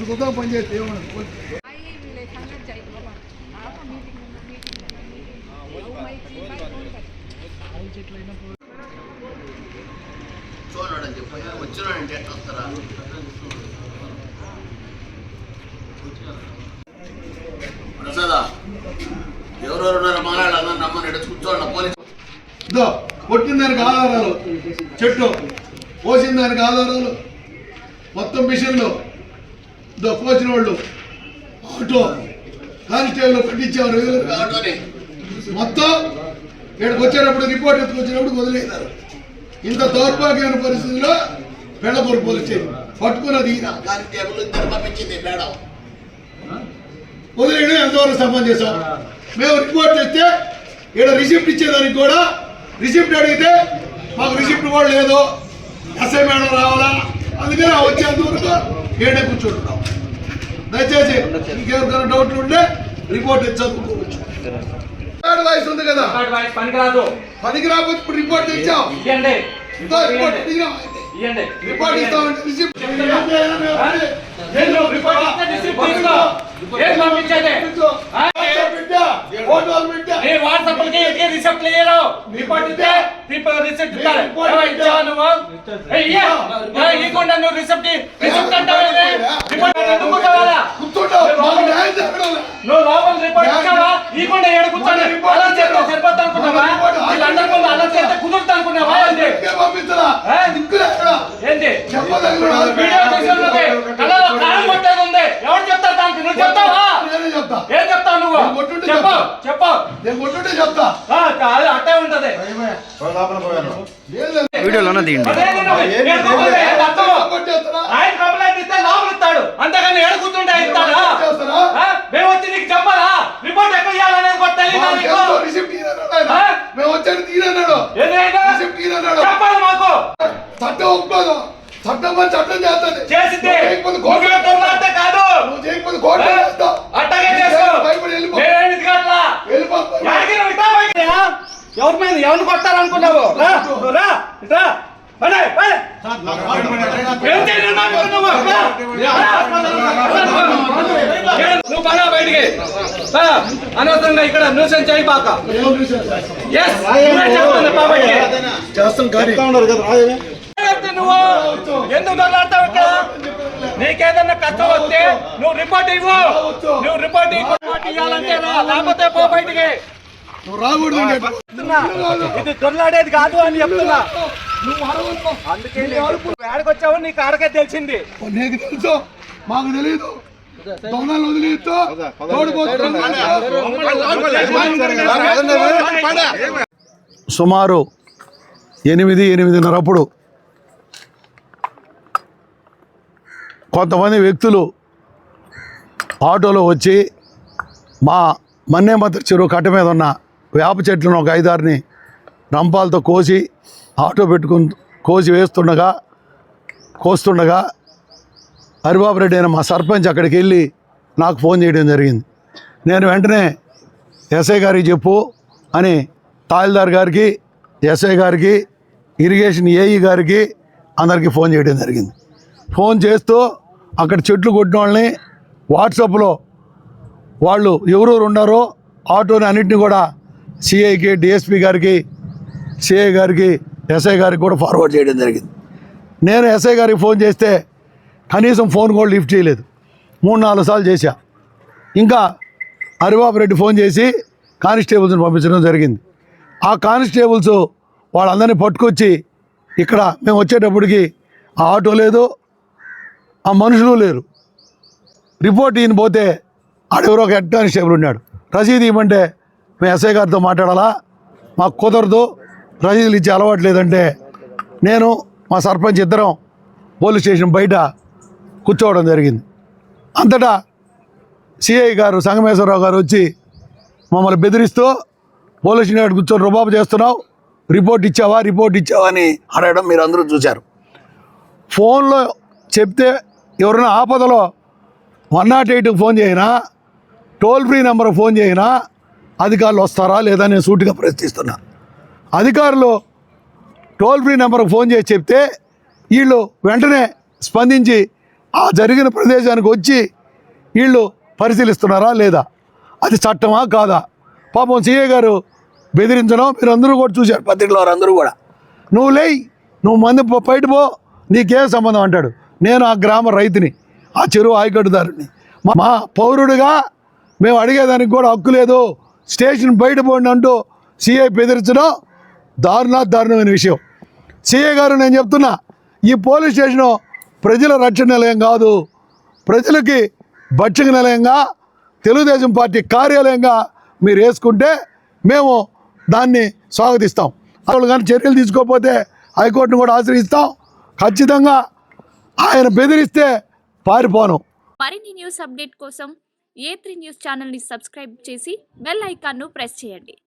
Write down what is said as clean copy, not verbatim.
కొద్దిగా పని చేస్తే ఏమన్నా చూడని చెప్పి వచ్చినాడంటే ఎట్లా వస్తారా ప్రసాదా ఎవరెవరు ఉన్నారో మాట్లాడాలి నమ్మని ఎడ కూర్చోండి పోలీసు కొట్టిన దానికి ఆధారాలు చెట్టు పోసిన దానికి ఆధారాలు మొత్తం మిషన్లు పోసిన వాళ్ళు ఆటో కానిస్టేబుల్ పట్టించేవారు ఆటోని మొత్తం ఇక్కడికి వచ్చేటప్పుడు రిపోర్ట్ ఎత్తుకొచ్చినప్పుడు వదిలేశారు. ఇంత దౌర్భాగ్యమైన పరిస్థితిలో పెళ్ళపూర్ పోలీస్ స్టేషన్ పట్టుకున్నది కానిస్టేబుల్ ఇద్దరు పంపించింది మేడం వదిలేయడం ఎంతవరకు సమంజసం. మేము రిపోర్ట్ తెస్తే ఇక్కడ రిసిప్ట్ ఇచ్చేదానికి కూడా రిసిప్ట్ అడిగితే మాకు రిసిప్ట్ కూడా లేదు, ఎస్ఐ మేడం రావాలా, అందుకని వచ్చేంతవరకు ఏడే కూర్చుంటున్నాం. దయచేసి ఇంకెవరికైనా డౌట్లు ఉంటే రిపోర్ట్ తెచ్చి చదువుకోవచ్చు. వాయిస్ ఉంది కదా, పనికి రాకపోతే ఇప్పుడు రిపోర్ట్ తెచ్చాం. రిపోర్ట్ ఇస్తామంటే రిసిప్ట్ అట్టే ఉంటది వీడియోలోనే తీయండి. ఆయన కంప్లైంట్ ఇస్తే లోపల ఇస్తాడు, అంతేగాని ఏడు కూర్చుంటే ఇస్తాడా? మేము వచ్చి నీకు చెప్పాలా రిపోర్ట్ ఎక్కడ ఇవ్వాలనేది చెప్పాలి మాకు. చట్టం ఒప్పుకోదు, చట్టం పని చట్టం చేస్తుంది. చేసింది కాదు, అట్టగే ఎవరి మీద ఎవరిని కొట్టాలనుకున్నావు? నువ్వు పడా బయటికి, అనవసరంగా ఇక్కడ న్యూసెన్స్ అయిపోక. నువ్వు ఎందుకు దొరలాడతావు ఇక్కడ? నీకేదన్నా కష్టం వస్తే నువ్వు రిపోర్ట్ ఇవ్వు. నువ్వు రిపోర్ట్ ఇవ్వాలంటే లేకపోతే పో బయటికి. ఇది దొరలాడేది కాదు అని చెప్తున్నా. అందుకే ఏడకొచ్చావు నీకు ఆడకే తెలిసింది. నీకు తెలుసు, మాకు తెలియదు. సుమారు 8-8:30 కొంతమంది వ్యక్తులు ఆటోలో వచ్చి మా మన్నేమత చెరువు కట్ట మీద ఉన్న వేప చెట్లను ఒక 5-6ని రంపాలతో కోసి ఆటో పెట్టుకుని కోస్తుండగా హరిబాబు రెడ్డి అయిన మా సర్పంచ్ అక్కడికి వెళ్ళి నాకు ఫోన్ చేయడం జరిగింది. నేను వెంటనే ఎస్ఐ గారికి చెప్పు అని తహసీల్దార్ గారికి, ఎస్ఐ గారికి, ఇరిగేషన్ ఏఈ గారికి అందరికీ ఫోన్ చేయడం జరిగింది. ఫోన్ చేస్తూ అక్కడ చెట్లు కొట్టిన వాళ్ళని వాట్సాప్లో వాళ్ళు ఎవరెవరు ఉన్నారో ఆటోని అన్నింటినీ కూడా సిఐకి, డిఎస్పీ గారికి, సిఐ గారికి, ఎస్ఐ గారికి కూడా ఫార్వర్డ్ చేయడం జరిగింది. నేను ఎస్ఐ గారికి ఫోన్ చేస్తే కనీసం ఫోన్ కూడా లిఫ్ట్ చేయలేదు. 3-4 సార్లు చేశా. ఇంకా హరిబాబు రెడ్డి ఫోన్ చేసి కానిస్టేబుల్స్ని పంపించడం జరిగింది. ఆ కానిస్టేబుల్స్ వాళ్ళందరినీ పట్టుకొచ్చి ఇక్కడ మేము వచ్చేటప్పటికి ఆ ఆటో లేదు, ఆ మనుషులు లేరు. రిపోర్ట్ ఈయన పోతే ఆడెవరో ఒక హెడ్ కానిస్టేబుల్ ఉన్నాడు. రసీదు ఇవ్వమంటే మేము ఎస్ఐ గారితో మాట్లాడాలా, మాకు కుదరదు, రసీదులు ఇచ్చే అలవాటు లేదంటే నేను మా సర్పంచ్ ఇద్దరం పోలీస్ స్టేషన్ బయట కూర్చోవడం జరిగింది. అంతటా సిఐ గారు సంగమేశ్వరరావు గారు వచ్చి మమ్మల్ని బెదిరిస్తూ పోలీస్ స్టేషన్ కూర్చొని రుబాబు చేస్తున్నావు, రిపోర్ట్ ఇచ్చావా అని అడగడం మీరు అందరూ చూశారు. ఫోన్లో చెప్తే ఎవరైనా ఆపదలో 108కి ఫోన్ చేయినా, టోల్ ఫ్రీ నెంబర్కి ఫోన్ చేయినా అధికారులు వస్తారా లేదా నేను సూటిగా ప్రశ్నిస్తున్నా. అధికారులు టోల్ ఫ్రీ నెంబర్కి ఫోన్ చేసి చెప్తే వీళ్ళు వెంటనే స్పందించి ఆ జరిగిన ప్రదేశానికి వచ్చి వీళ్ళు పరిశీలిస్తున్నారా లేదా, అది చట్టమా కాదా? పాపం సీఏ గారు బెదిరించడం మీరు అందరూ కూడా చూశారు, పత్రికలో అందరూ కూడా. నువ్వు లేయి, నువ్వు మంది బయట పో, నీకేం సంబంధం అంటాడు. నేను ఆ గ్రామ రైతుని, ఆ చెరువు ఆయకట్టుదారుని, మా పౌరుడిగా మేము అడిగేదానికి కూడా హక్కు లేదు, స్టేషన్ బయట పోండి అంటూ సీఐ బెదిరించడం దారుణమైన విషయం. సీఐ గారు, నేను చెప్తున్నా, ఈ పోలీస్ స్టేషను ప్రజల రక్షణ నిలయం కాదు, ప్రజలకి భక్షక నిలయంగా, తెలుగుదేశం పార్టీ కార్యాలయంగా మీరు వేసుకుంటే మేము దాన్ని స్వాగతిస్తాం. అసలు కానీ చర్యలు తీసుకోకపోతే హైకోర్టును కూడా ఆశ్రయిస్తాం. ఖచ్చితంగా ఆయన బెదిరిస్తే పారిపోను. మరిన్ని న్యూస్ అప్డేట్ కోసం A3 న్యూస్ ఛానల్ని సబ్స్క్రైబ్ చేసి బెల్ ఐకాన్ను ప్రెస్ చేయండి.